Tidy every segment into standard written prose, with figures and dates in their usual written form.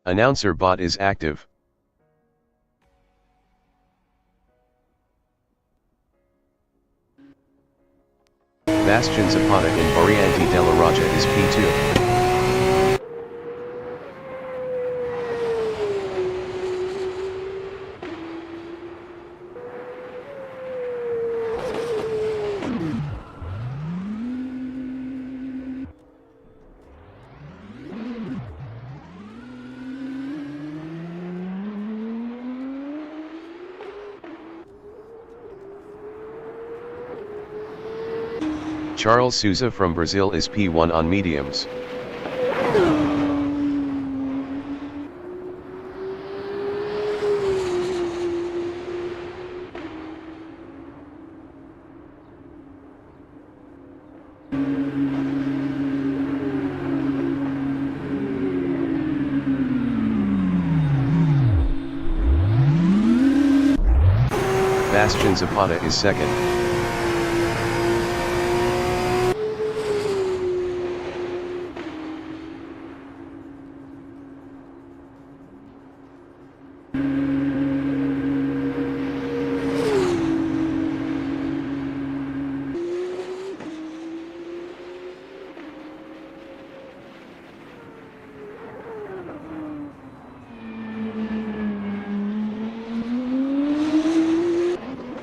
Announcer bot is active. Bastian Zapata in Variante della Raja is P2. Charles Souza from Brazil is P1 on mediums. Bastian Zapata is second.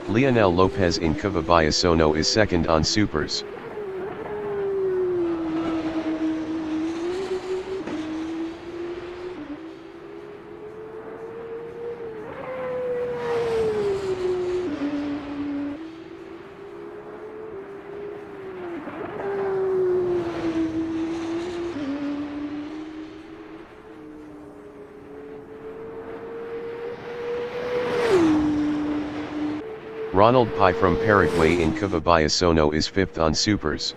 Leonel Lopez in Cavabayasono is second on supers. Ronald Pai from Paraguay in Cavabayasono is fifth on supers.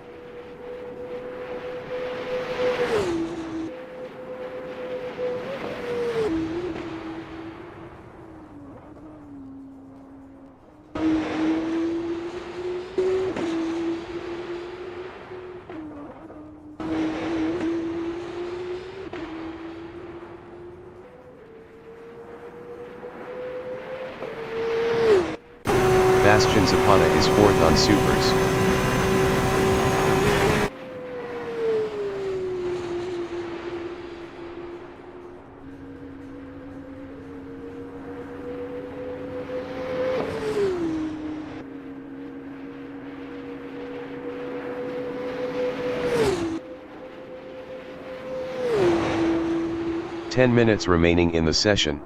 Bastian Zapata is fourth on supers. Ten minutes remaining in the session.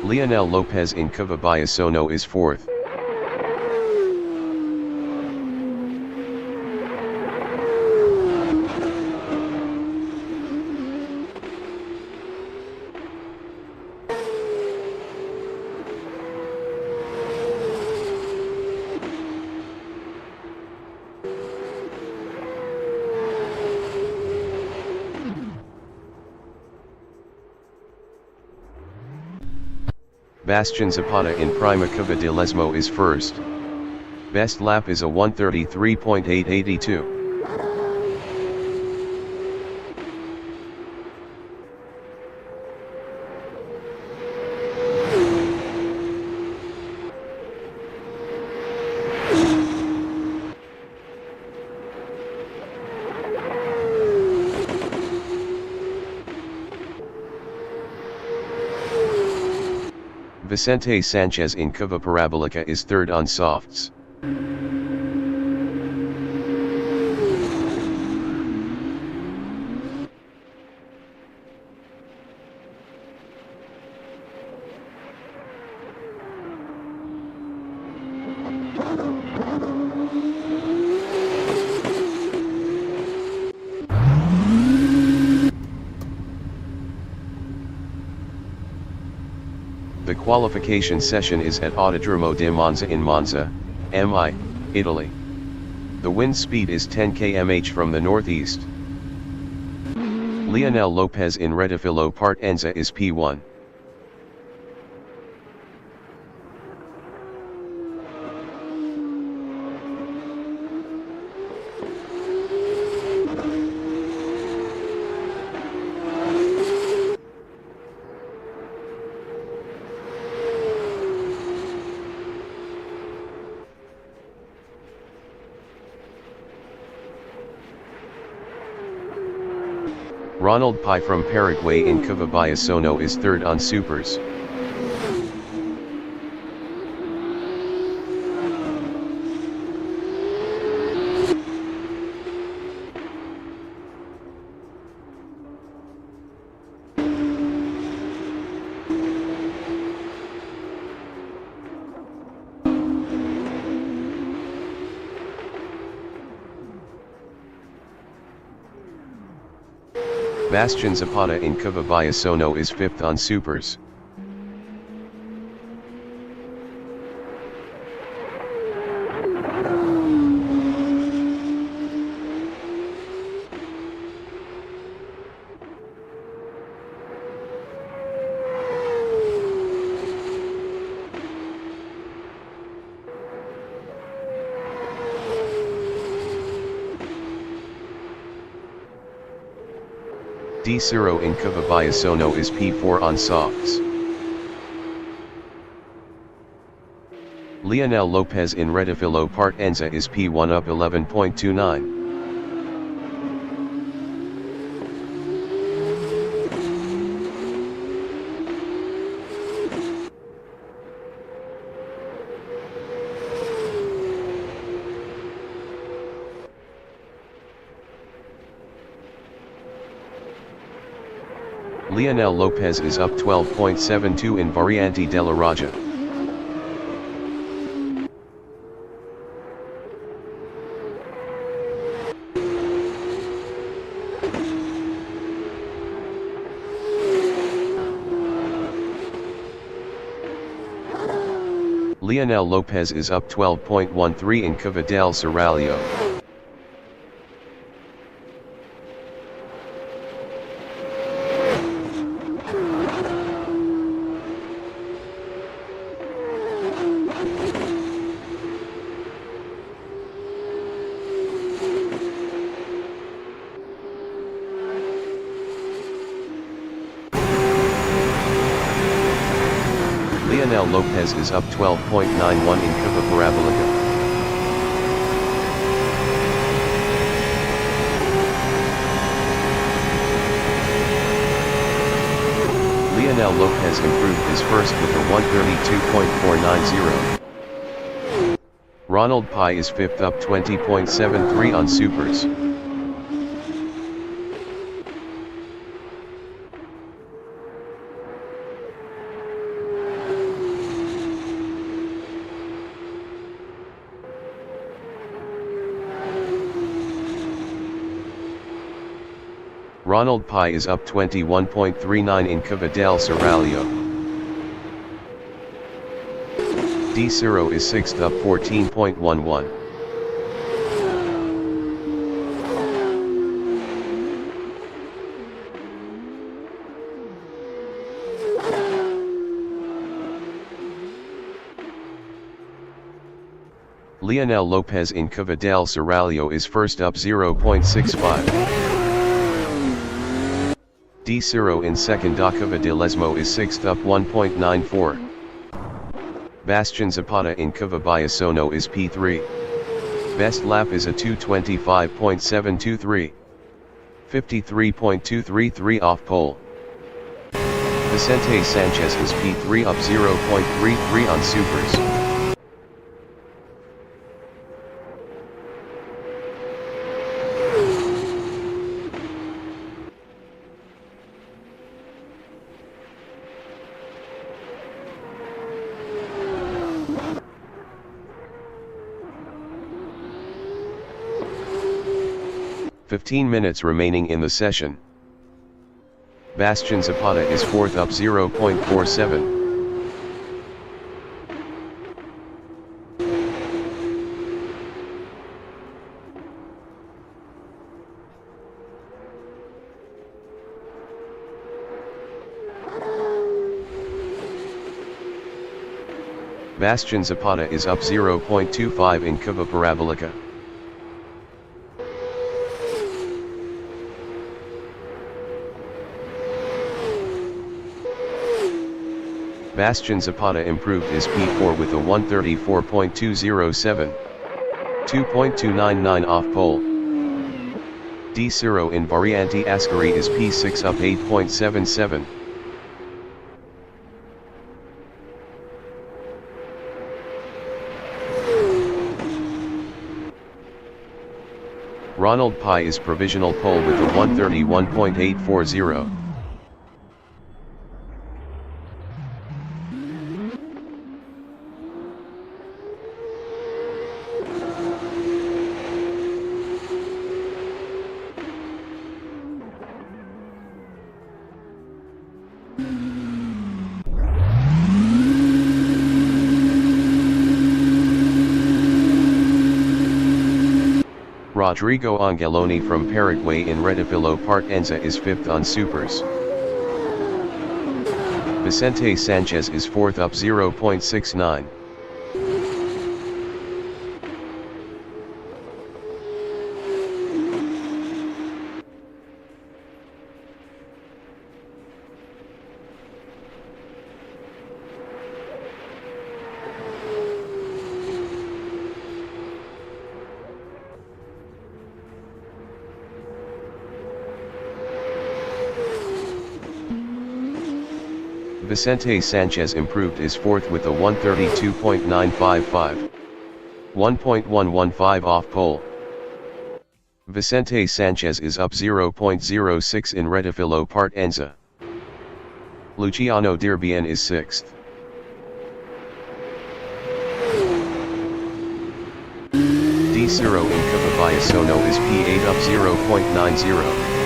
Leonel Lopez in Cavabayasono is fourth. Bastian Zapata in Prima Cava de Lesmo is first. Best lap is a 1:33.882. Vicente Sanchez in Cava Parabolica is third on softs. The qualification session is at Autodromo di Monza in Monza, MI, Italy. The wind speed is 10 km/h from the northeast. Leonel Lopez in Retifilo Partenza is P1. Ronald Pai from Paraguay in Cavabayasono is third on supers. Bastian Zapata in Cavabayasono is fifth on supers. D0 in Cavabayasono is P4 on softs. Leonel Lopez in Redifilo Partenza is P1 up 11.29. Leonel Lopez is up 12.72 in Variante della Raja. Leonel Lopez is up 12.13 in Cava del Seraglio. Leonel Lopez is up 12.91 in Cava Parabolica. Leonel Lopez improved his first with a 132.490. Ronald Pai is fifth up 20.73 on supers. Ronald Pai is up 21.39 in Cava del Seraglio. D0 is sixth up 14.11. Leonel Lopez in Cava del Seraglio is first up 0.65. D0 in second Cava de Lesmo is sixth up 1.94. Bastian Zapata in Cavabayasono is P3. Best lap is a 2:25.723. 53.233 off pole. Vicente Sanchez is P3 up 0.33 on supers. "15 minutes remaining in the session. Bastian Zapata is fourth up 0.47. Bastian Zapata is up 0.25 in Cava Parabolica. Bastian Zapata improved his P4 with a 134.207. 2.299 off pole. D0 in Variante Ascari is P6 up 8.77. Ronald Pi is provisional pole with a 131.840. Rodrigo Angeloni from Paraguay in Redifilo Partenza is 5th on Supers. Vicente Sanchez is 4th up 0.69. Vicente Sanchez improved is 4th with a 132.955. 1.115 off pole. Vicente Sanchez is up 0.06 in Redifilo Partenza. Luciano Dirbian is 6th. D0 in Cavabayasono is P8 up 0.90.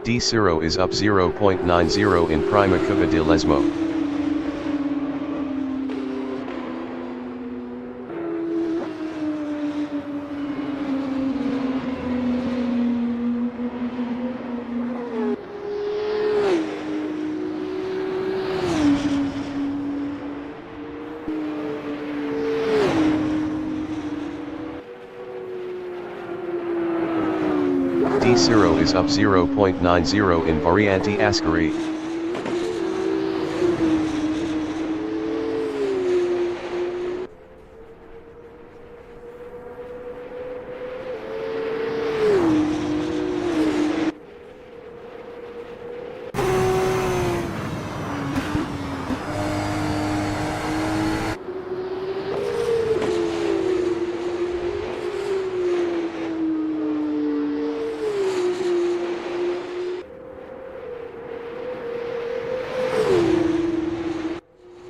D0 is up 0.90 in Prima Cava de Lesmo. D0 is up 0.90 in Variante Ascari.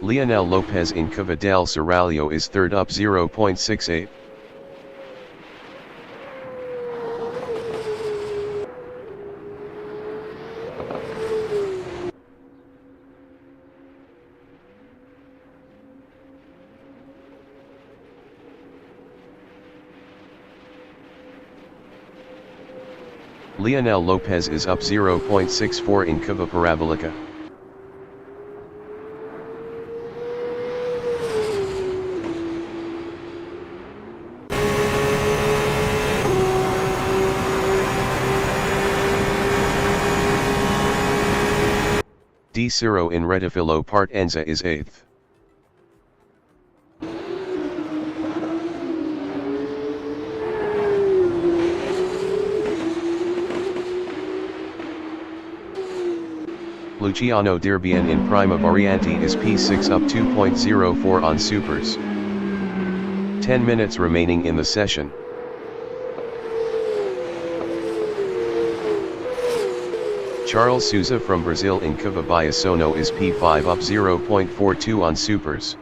Leonel Lopez in Cava del Serrallo is 3rd up 0.68. Leonel Lopez is up 0.64 in Cava Parabolica. D0 in Redifilo Partenza is 8th. Luciano Dirbian in Prima Variante is P6 up 2.04 on Supers. 10 minutes remaining in the session. Charles Souza from Brazil in Cavabayasono is P5 up 0.42 on Supers.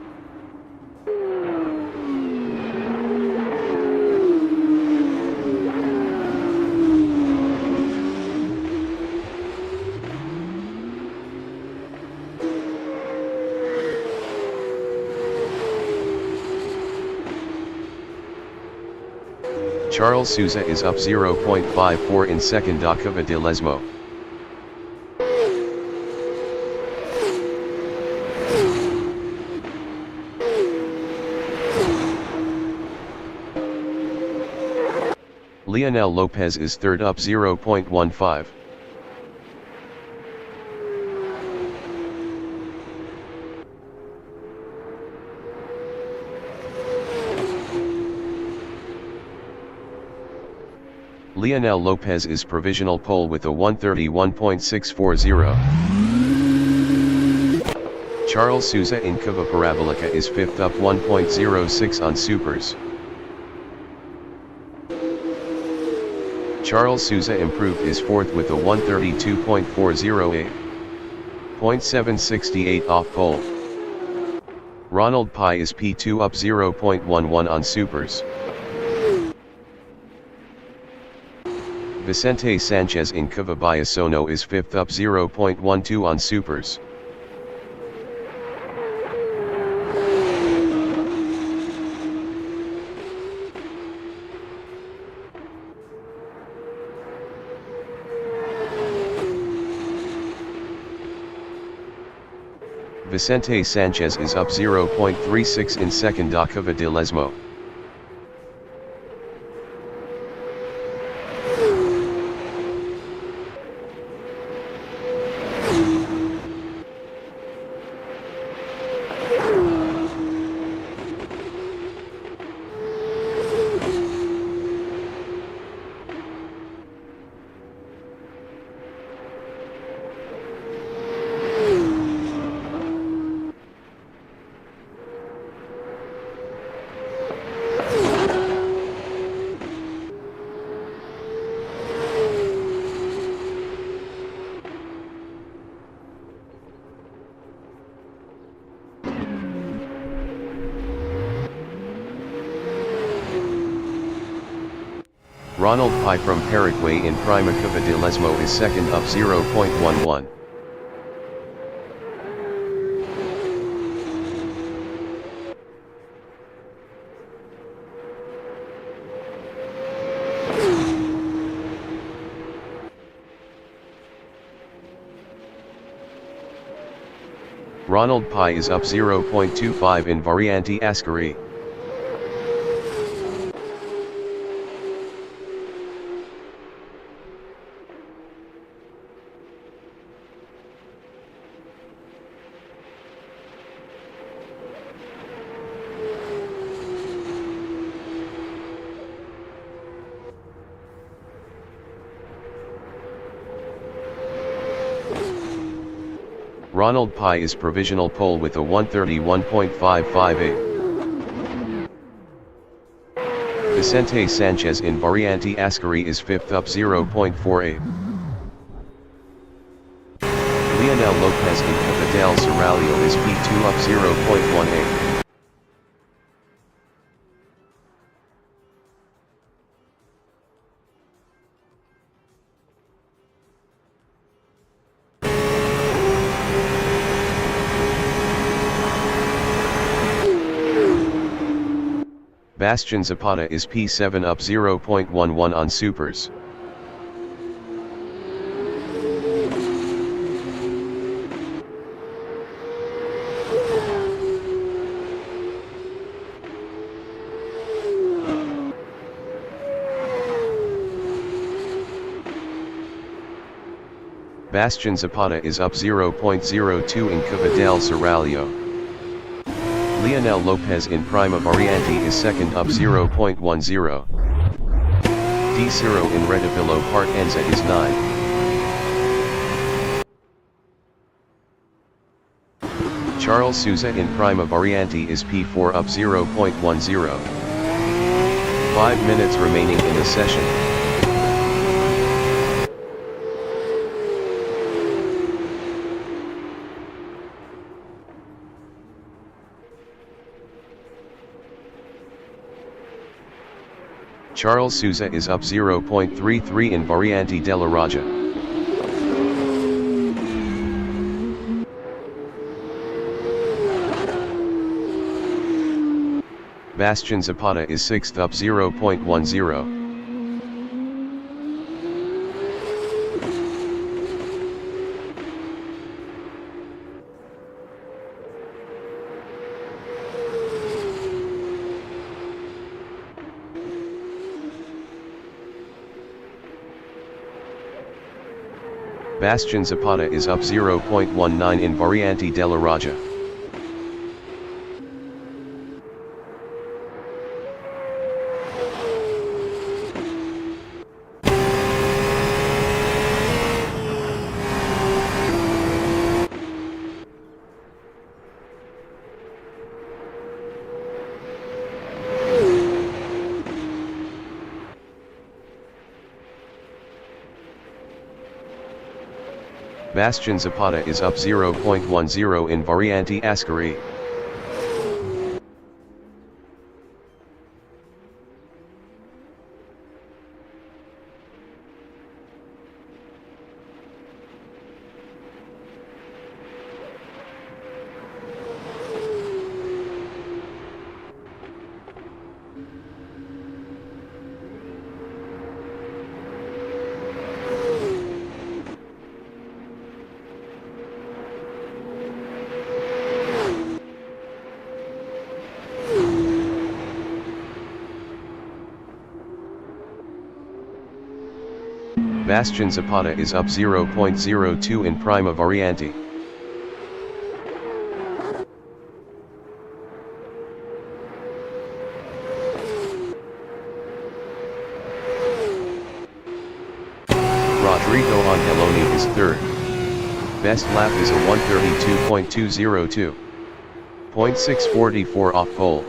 Charles Souza is up 0.54 in second Cava de Lesmo. Lionel Lopez is third up 0.15. Lionel Lopez is provisional pole with a 1:31.640. Charles Souza in Curva Parabolica is fifth up 1.06 on supers. Charles Souza improved is fourth with a 1:32.408. 0.768 off pole. Ronald Pai is P2 up 0.11 on supers. Vicente Sanchez in Curva Biasono is fifth up 0.12 on supers. Vicente Sanchez is up 0.36 in second da Curva de Lesmo. Ronald Pai from Paraguay in Prima Curva de Lesmo is second up 0.11. Ronald Pai is up 0.25 in Variante Ascari. Ronald Pai is provisional pole with a 1:31.558. Vicente Sanchez in Variante Ascari is fifth up 0.48. Lionel Lopez in Curva del Serrallo is P2 up 0.18. Bastian Zapata is P7 up 0.11 on supers. Bastian Zapata is up 0.02 in Curva del Serrallo. Lionel Lopez in Prima Variante is second up 0.10. D Ciro in Redovillo Partenza is 9. Charles Souza in Prima Variante is P4 up 0.10. 5 minutes remaining in the session. Charles Souza is up 0.33 in Variante della Raja. Bastian Zapata is sixth up 0.10. Bastian Zapata is up 0.19 in Variante della Raja. Bastian Zapata is up 0.10 in Variante Ascari. Bastian Zapata is up 0.02 in Prima Variante. Rodrigo Angeloni is third. Best lap is a 1:32.202. 0.644 off pole.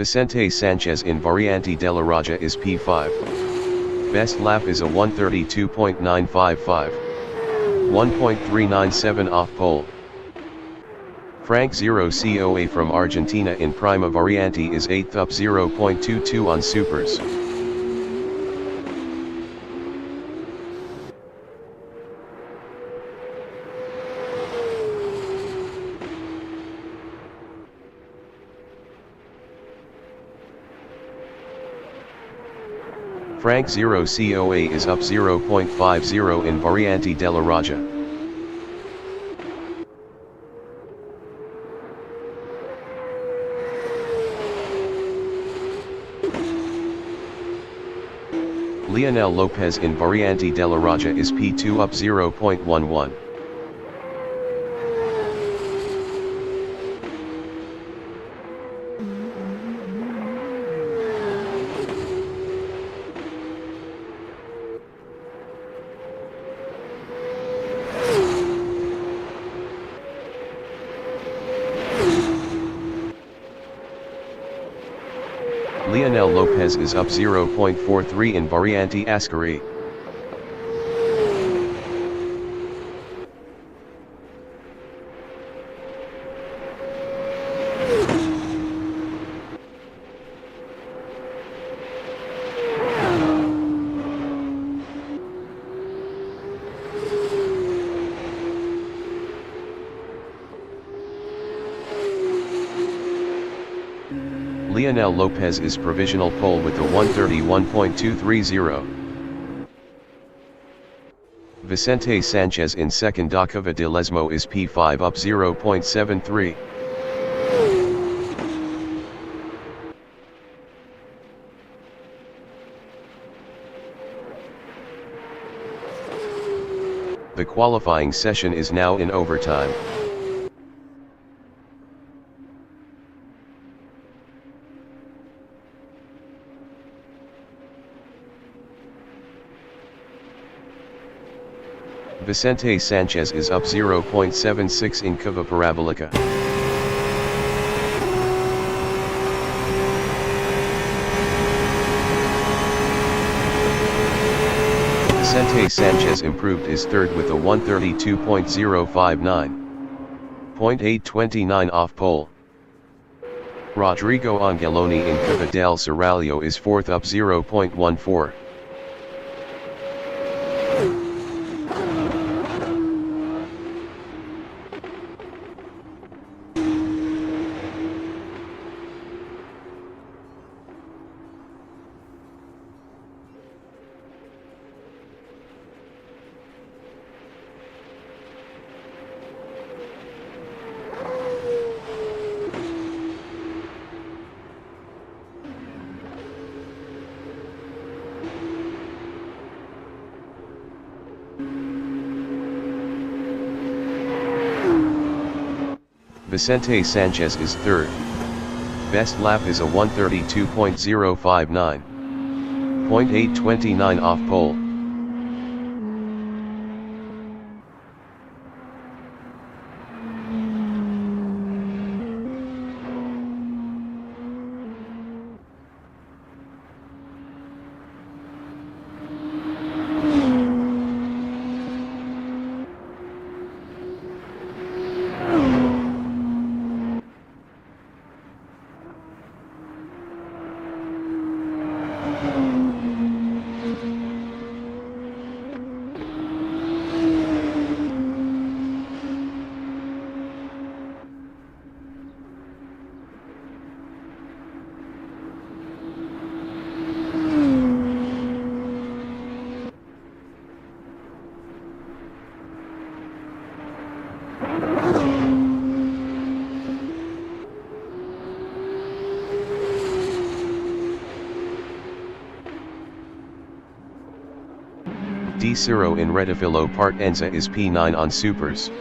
Vicente Sanchez in Variante della Raja is P5. Best lap is a 1:32.955. 1.397 off pole. Frank 0 COA from Argentina in Prima Variante is 8th up 0.22 on supers. Frank 0 COA is up 0.50 in Variante della Raja. Lionel Lopez in Variante della Raja is P2 up 0.11. Lionel Lopez is up 0.43 in Variante Ascari. Lionel Lopez is provisional pole with a 1:31.230. Vicente Sanchez in second. Cova de Lesmo is P5 up 0.73. The qualifying session is now in overtime. Vicente Sanchez is up 0.76 in Cova Parabolica. Vicente Sanchez improved his third with a 1:32.059. 0.829 off pole. Rodrigo Angeloni in Cova del Serrallo is fourth up 0.14. Vicente Sanchez is third. Best lap is a 1:32.059. 0.829 off pole. D0 in Retifilo Partenza is P9 on Supers.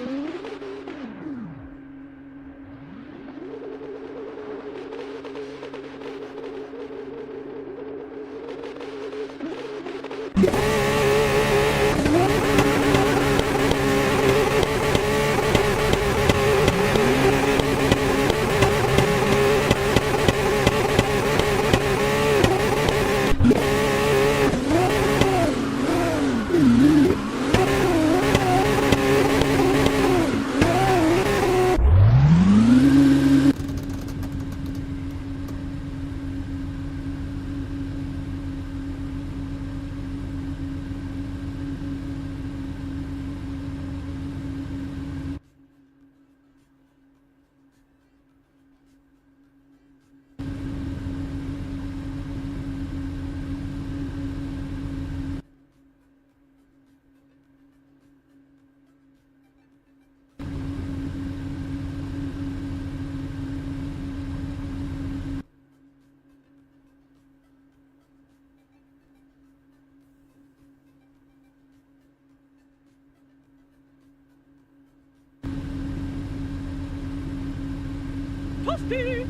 Toasty!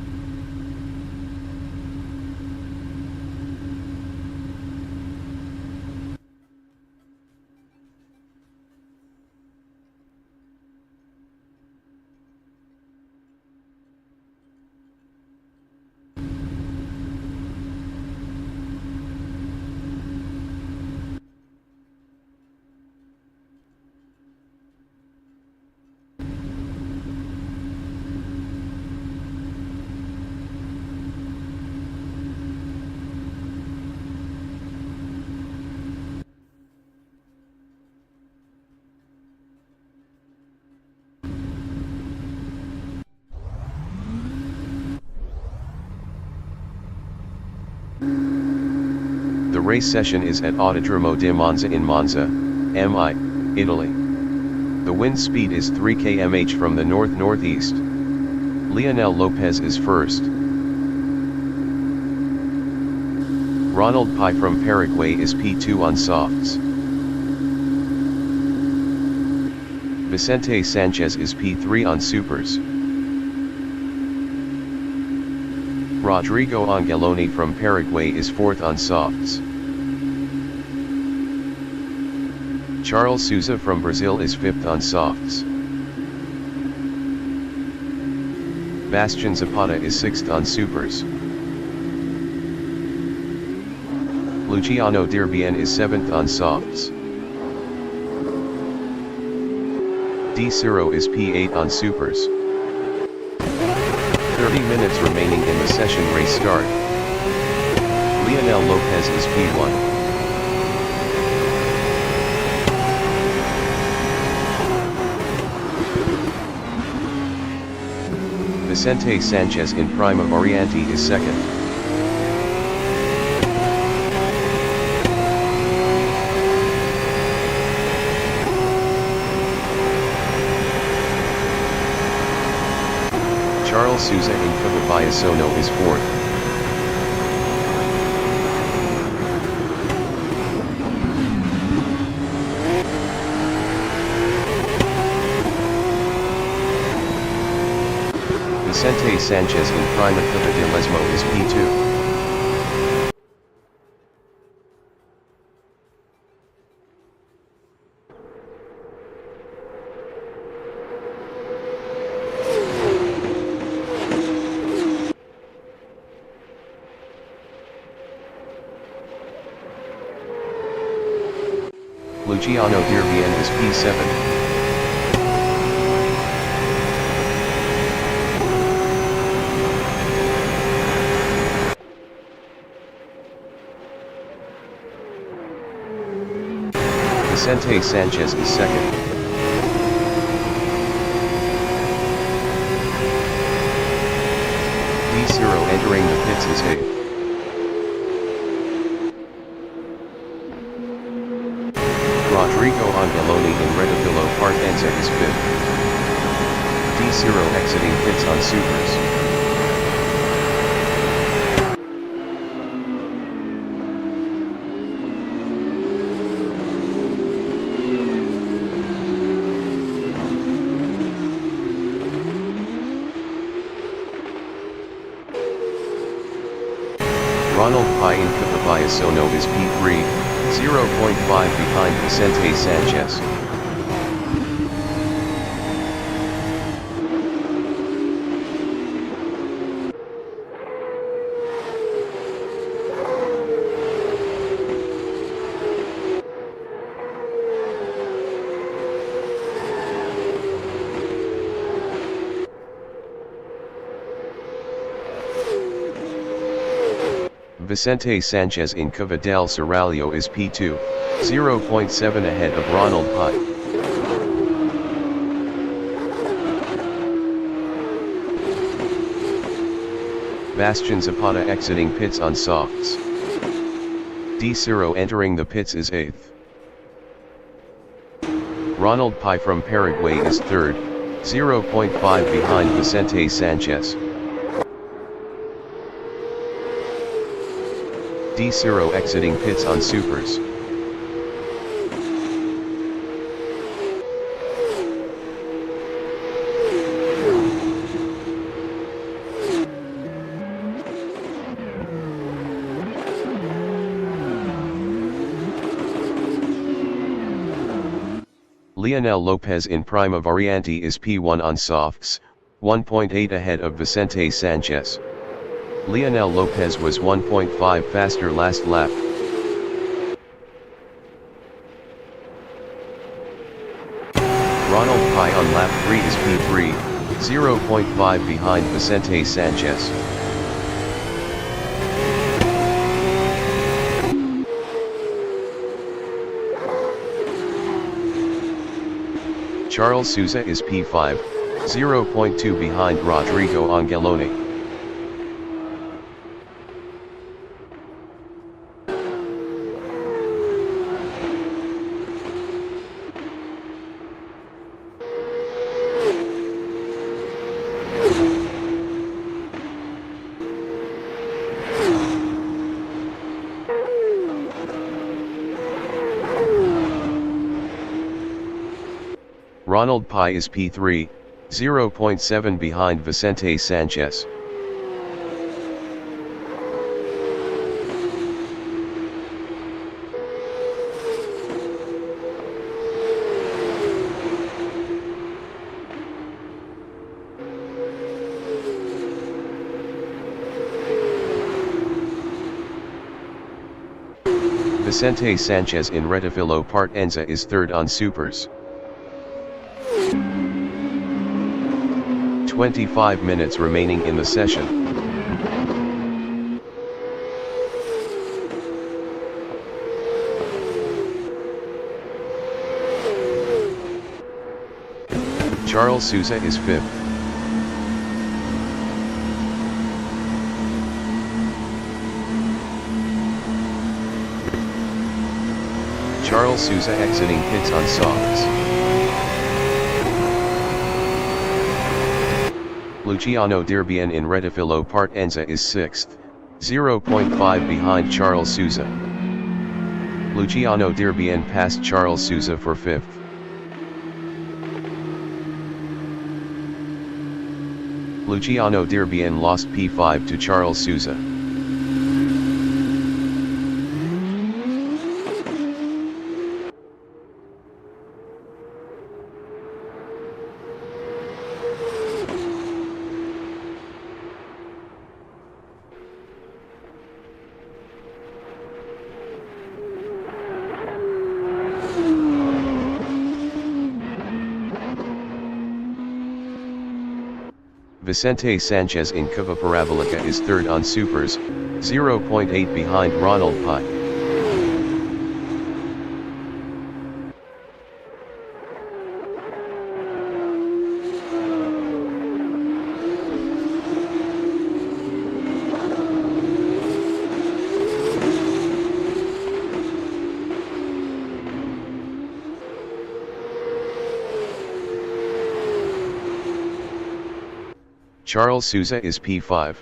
The race session is at Autodromo di Monza in Monza, MI, Italy. The wind speed is 3 km/h from the north-northeast. Lionel Lopez is first. Ronald Pai from Paraguay is P2 on softs. Vicente Sanchez is P3 on supers. Rodrigo Angeloni from Paraguay is fourth on softs. Charles Souza from Brazil is fifth on softs. Bastian Zapata is sixth on supers. Luciano Dirbian is seventh on softs. D0 is P8 on supers. 30 minutes remaining in the session. Race start. Lionel Lopez is P1. Vicente Sanchez in Prima Variante is second. Charles Souza in Cababayasono is fourth. Vicente Sanchez in prime at Curva de Lesmo is P2. Luciano Dirbian is P7. Vicente Sanchez is second. D0 entering the pits is 8th. Rodrigo Angeloni in Redovillo Partenza is 5th. D0 exiting pits on supers. Ronald Pai in Capabiasono is P3, 0.5 behind Vicente Sanchez. Vicente Sanchez in Curva del Seraglio is P2, 0.7 ahead of Ronald Pai. Bastian Zapata exiting pits on softs. D0 entering the pits is 8th. Ronald Pai from Paraguay is 3rd, 0.5 behind Vicente Sanchez. D0 exiting pits on supers. Leonel Lopez in Prima Variante is P1 on softs, 1.8 ahead of Vicente Sanchez. Leonel Lopez was 1.5 faster last lap. Ronald Pai on lap 3 is P3, 0.5 behind Vicente Sanchez. Charles Souza is P5, 0.2 behind Rodrigo Angeloni. Ronald Pai is P3, 0.7 behind Vicente Sanchez. Vicente Sanchez in Redovillo Partenza is 3rd on supers. 25 minutes remaining in the session. Charles Souza is 5th. Charles Souza exiting pits on softs. Luciano Dirbian in Redovillo Partenza is 6th, 0.5 behind Charles Souza. Luciano Dirbian passed Charles Souza for 5th. Luciano Dirbian lost P5 to Charles Souza. Vicente Sanchez in Curva Parabolica is third on Supers, 0.8 behind Ronald Pai. Charles Souza is P5.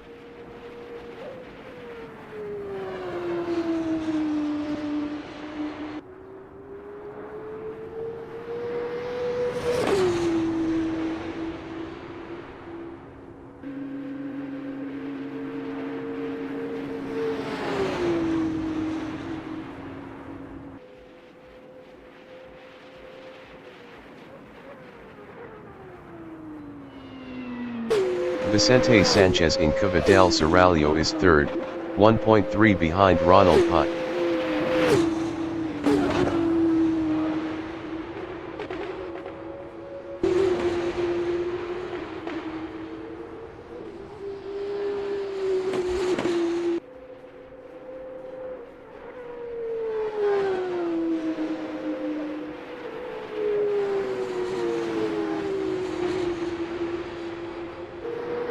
Vicente Sanchez in Curva del Serrallo is third, 1.3 behind Ronald Pai.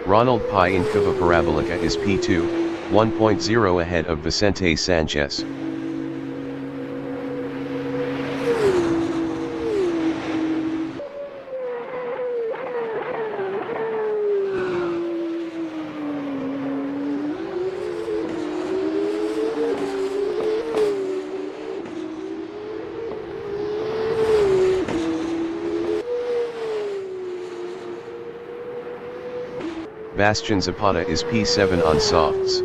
Ronald Pai in Curva Parabolica is P2, 1.0 ahead of Vicente Sanchez. Bastian Zapata is P7 on softs.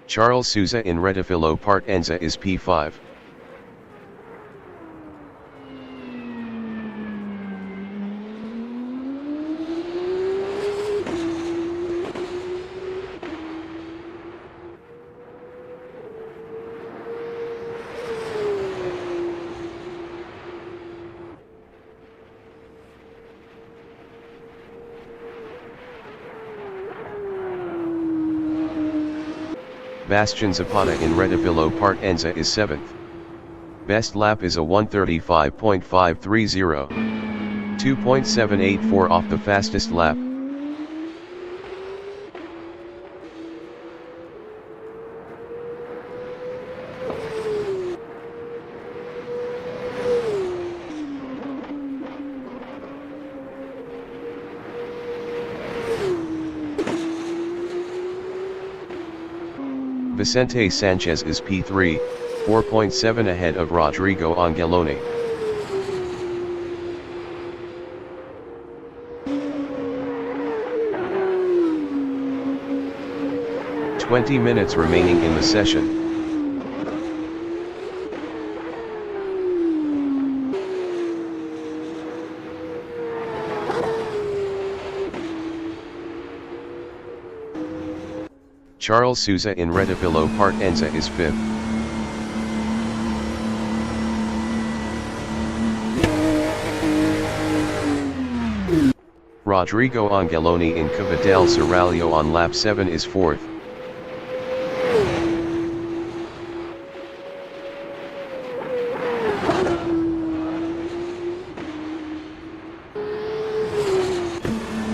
Charles Souza in Retifilo Partenza is P5. Bastian Zapata in Retifilo Partenza is 7th. Best lap is a 1:35.530. 2.784 off the fastest lap. Vicente Sanchez is P3, 4.7 ahead of Rodrigo Angeloni. "20 minutes remaining in the session. Charles Souza in Retifilo Partenza is 5th. Rodrigo Angeloni in Curva del Serrallo on lap 7 is 4th.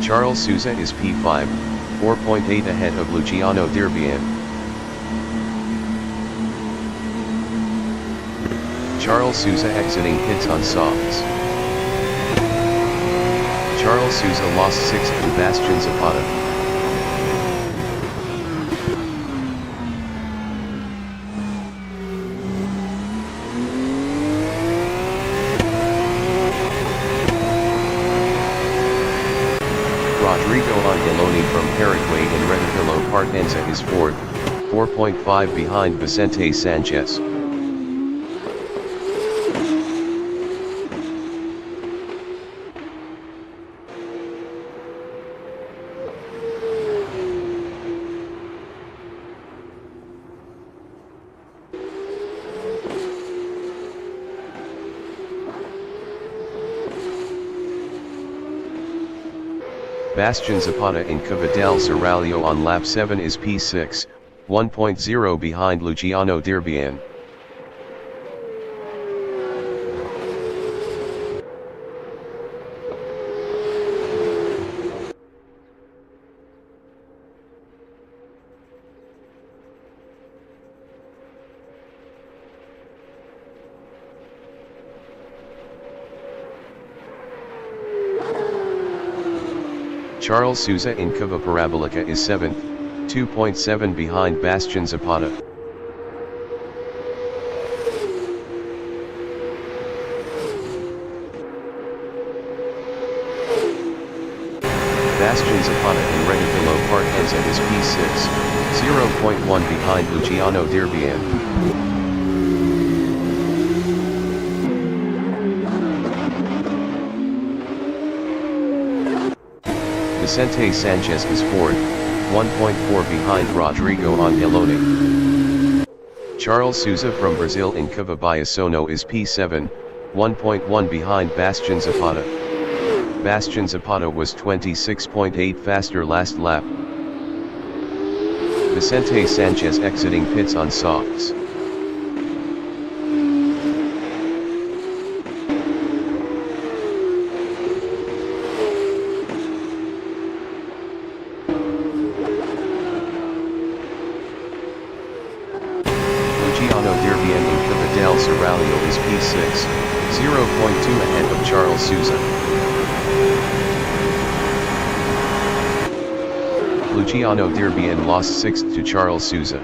Charles Souza is P5, 4.8 ahead of Luciano Dirbian. Charles Souza exiting pits on softs. Charles Souza lost 6th to Bastian Zapata. Rodrigo Angeloni from Paraguay in Redifilo Partenza is 4th, 4.5 behind Vicente Sanchez. Bastian Zapata in Cova del Serrallo on lap 7 is P6, 1.0 behind Luciano Dirbian. Charles Souza in Cova Parabolica is 7th, 2.7 behind Bastian Zapata. Bastian Zapata in Redifilo Partenza is P6, 0.1 behind Luciano Dirbian. Vicente Sanchez is 4th, 1.4 behind Rodrigo Angeloni. Charles Souza from Brazil in Cova Biasono is P7, 1.1 behind Bastian Zapata. Bastian Zapata was 26.8 faster last lap. Vicente Sanchez exiting pits on softs. Luciano Dirbian in Cova del Serrallo is P6, 0.2 ahead of Charles Souza. Luciano Dirbian lost 6th to Charles Souza.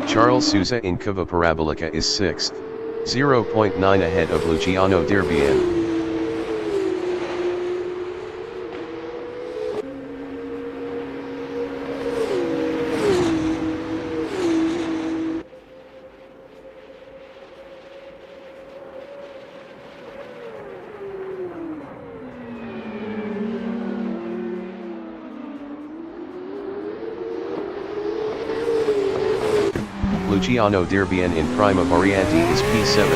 Charles Souza in Cova Parabolica is 6th, 0.9 ahead of Luciano Dirbian. Luciano Dirbian in Prima Variante is P7.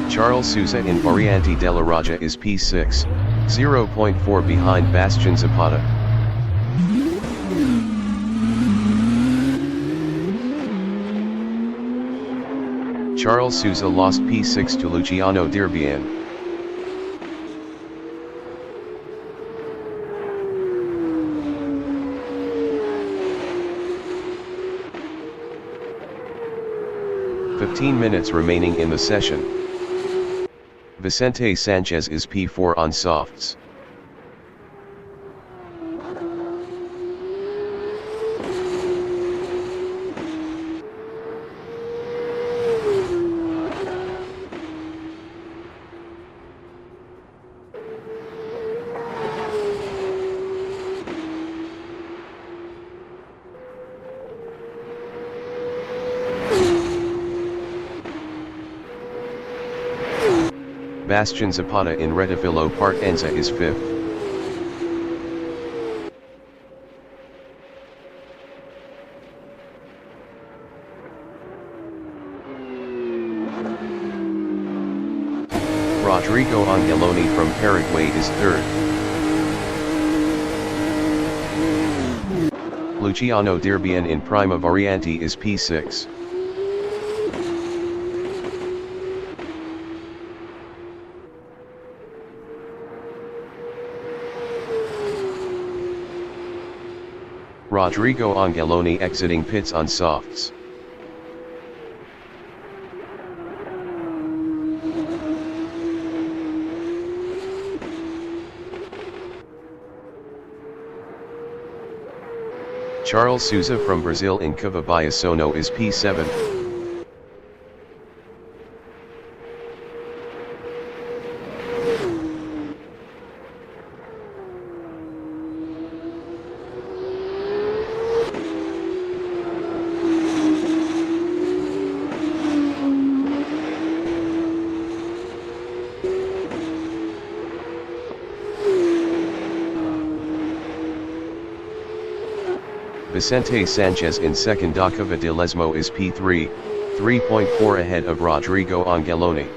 Charles Souza in Variante della Raja is P6, 0.4 behind Bastian Zapata. Charles Souza lost P6 to Luciano Dirbian. "15 minutes remaining in the session. Vicente Sanchez is P4 on softs. Bastian Zapata in Redifilo Partenza is 5th. Rodrigo Angeloni from Paraguay is third. Luciano Dirbian in Prima Variante is P6. Rodrigo Angeloni exiting pits on softs. Charles Souza from Brazil in Curva Biasono is P7. Vicente Sanchez in second. Curva de Lesmo is P3, 3.4 ahead of Rodrigo Angeloni.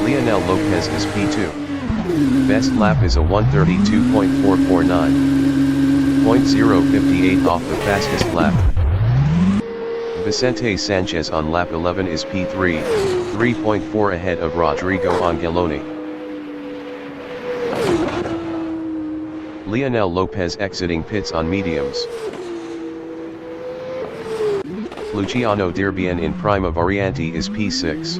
Lionel Lopez is P2. Best lap is a 1:32.449. 0.058 off the fastest lap. Vicente Sanchez on lap 11 is P3, 3.4 ahead of Rodrigo Angeloni. Lionel Lopez exiting pits on mediums. Luciano Dirbian in Prima Variante is P6.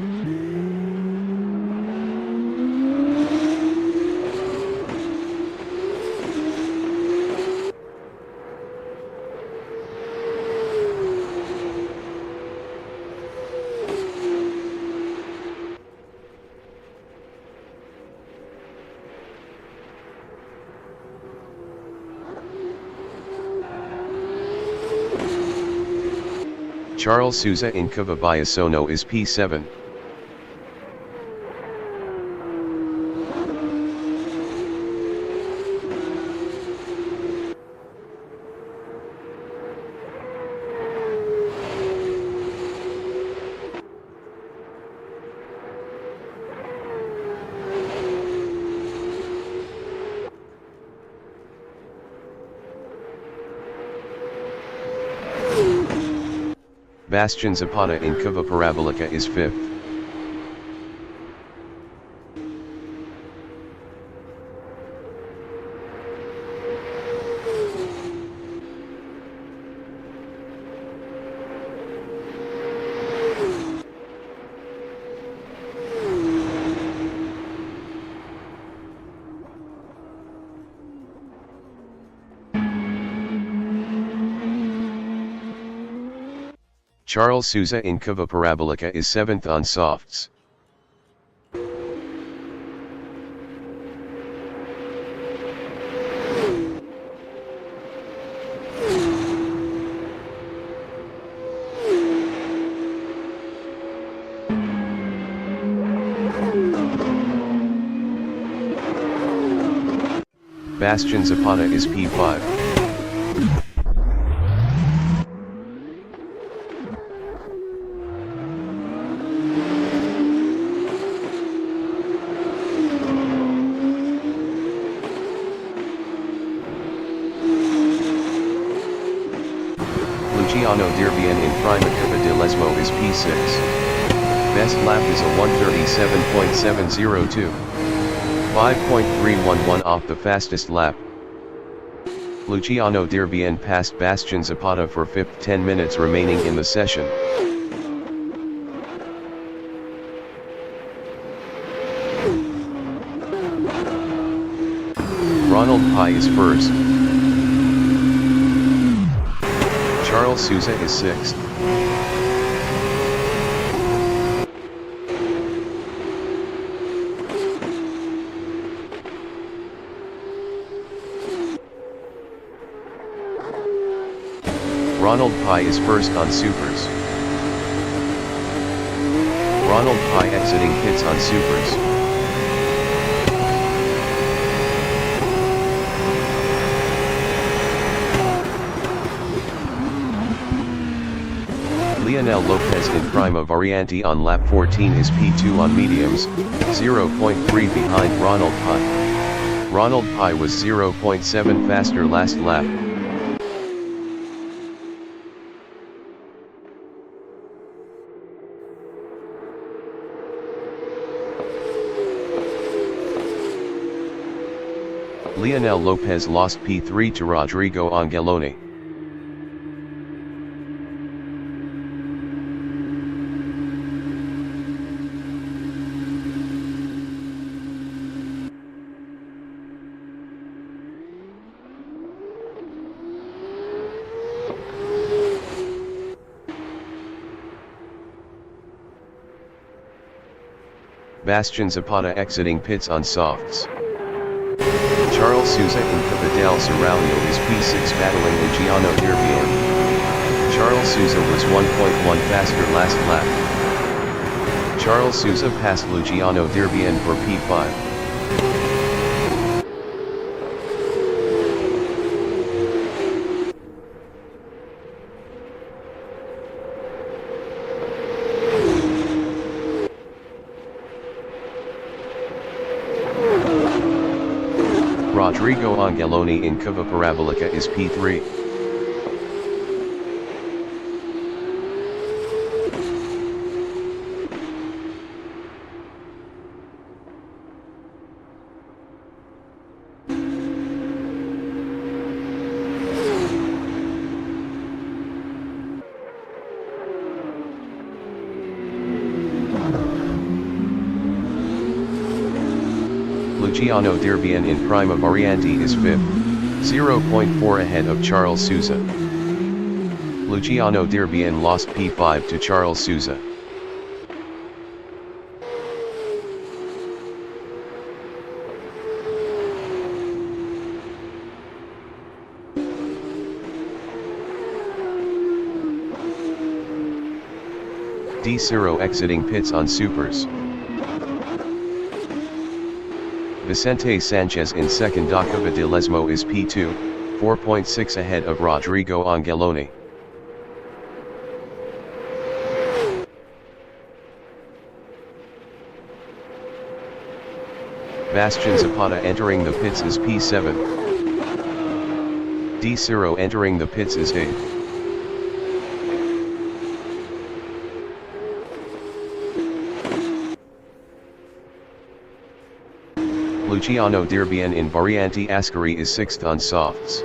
Charles Souza in Curva Biasono is P7. Bastian Zapata in Curva Parabolica is 5th. Charles Souza in Curva Parabolica is 7th on softs. Bastian Zapata is P5. Luciano Dirbian in Prima Curva de Lesmo is P6. Best lap is a 1:37.702. 5.311 off the fastest lap. Luciano Dirbian passed Bastian Zapata for 5th, 10 minutes remaining in the session. Ronald Pai is 1st. Charles Souza is 6th. Ronald Pai is 1st on supers. Ronald Pai exiting pits on supers. Lionel Lopez in Prima Variante on lap 14 is P2 on mediums, 0.3 behind Ronald Pye. Ronald Pye was 0.7 faster last lap. Lionel Lopez lost P3 to Rodrigo Angeloni. Bastian Zapata exiting pits on softs. Charles Souza in Capitale Serralio is P6 battling Luciano Dirbian. Charles Souza was 1.1 faster last lap. Charles Souza passed Luciano Dirbian for P5. Rodrigo Angeloni in Cava Parabolica is P3. Luciano Dirbian in Prima Variante is 5th, 0.4 ahead of Charles Souza. Luciano Dirbian lost P5 to Charles Souza. D0 exiting pits on supers. Vicente Sanchez in second Dakova de Lesmo is P2, 4.6 ahead of Rodrigo Angeloni. Bastian Zapata entering the pits is P7. D0 entering the pits is 8th. Luciano Dirbian in Variante Ascari is 6th on softs.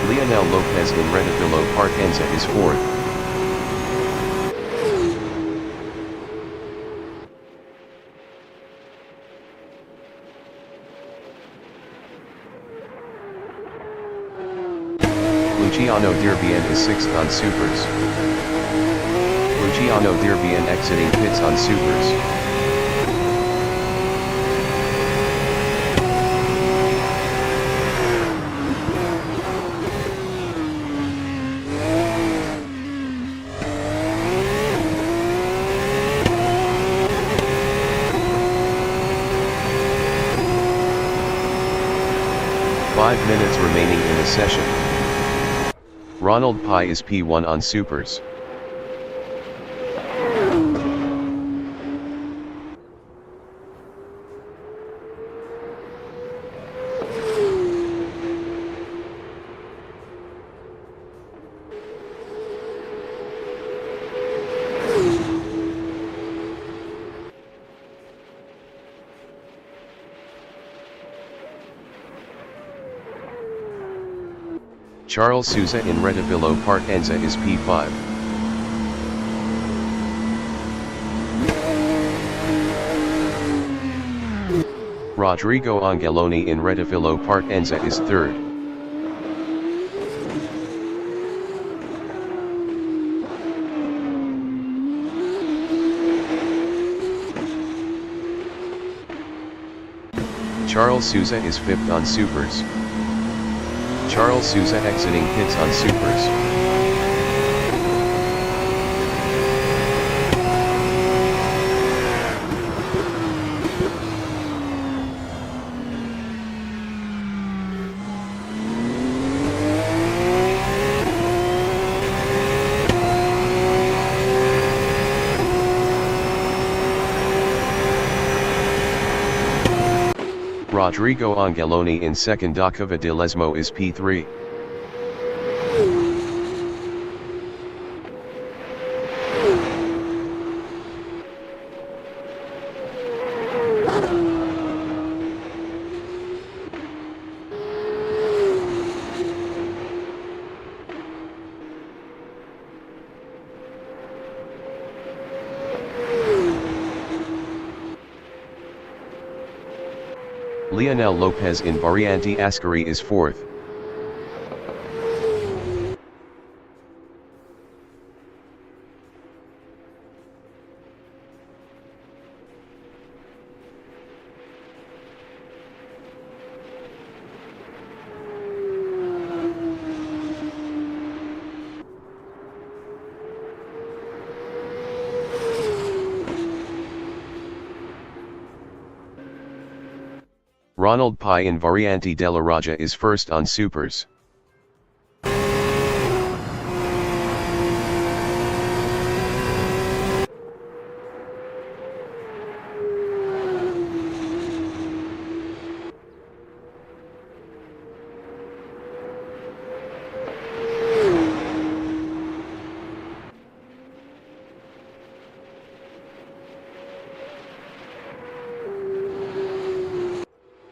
Lionel Lopez in Retifilo Partenza is 4th. Luciano Dirbian is 6th on supers. Luciano Dirbian exiting pits on supers. Five minutes remaining in the session. Ronald Pye is P1 on supers. Charles Souza in Retifilo Partenza is P5. Rodrigo Angeloni in Retifilo Partenza is 3rd. Charles Souza is 5th on Supers. Charles Souza exiting pits on Supers. Rodrigo Angeloni in 2nd. Acava de Lesmo is P3. Leonel Lopez in Variante Ascari is 4th. Ronald Pai in Variante della Raja is 1st on Supers.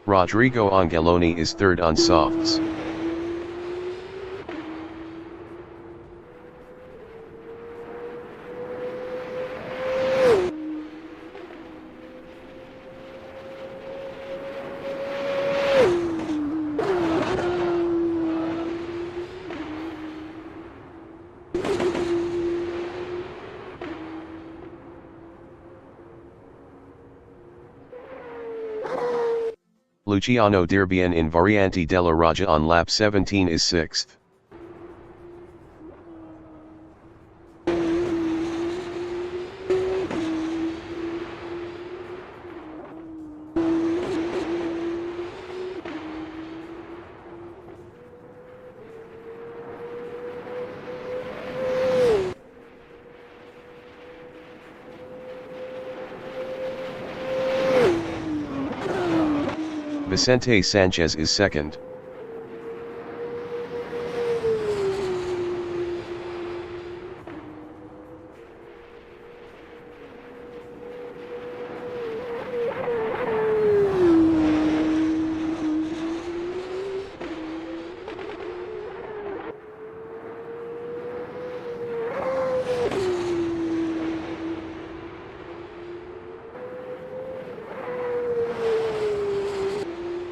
Rodrigo Angeloni is 3rd on Softs. Luciano Dirbian in Variante della Raja on lap 17 is 6th. Vicente Sanchez is 2nd.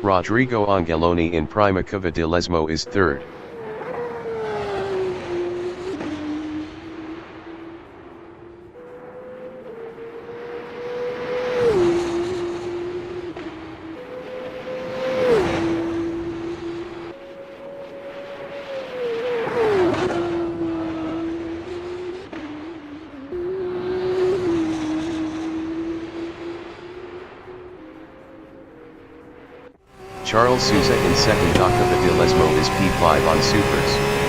Rodrigo Angeloni in Prima Cava de Lesmo is 3rd. Charles Souza in 2nd. Acava de Lesmo is P5 on Supers.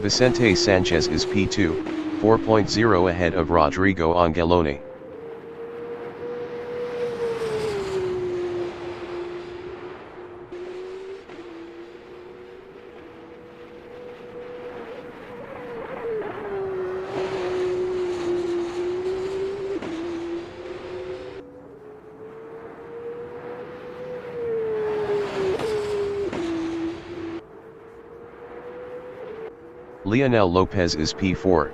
Vicente Sanchez is P2, 4.0 ahead of Rodrigo Angeloni. Leonel Lopez is P4.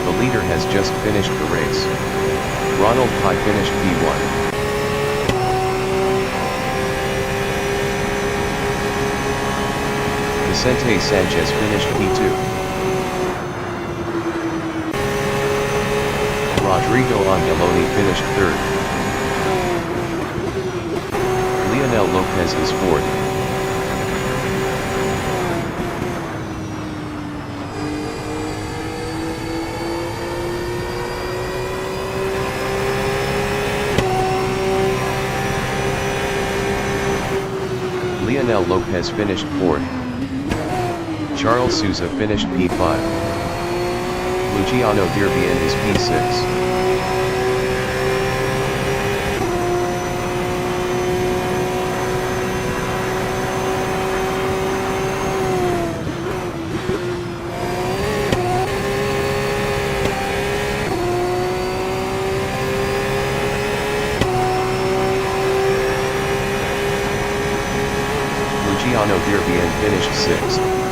The leader has just finished the race. Ronald Pai finished P1. Vicente Sanchez finished P2. Rodrigo Angeloni finished 3rd. Leonel Lopez is 4th. Leonel Lopez finished 4th. Charles Souza finished P5. Luciano Dirbian is P6. Luciano Dirbian finished 6th.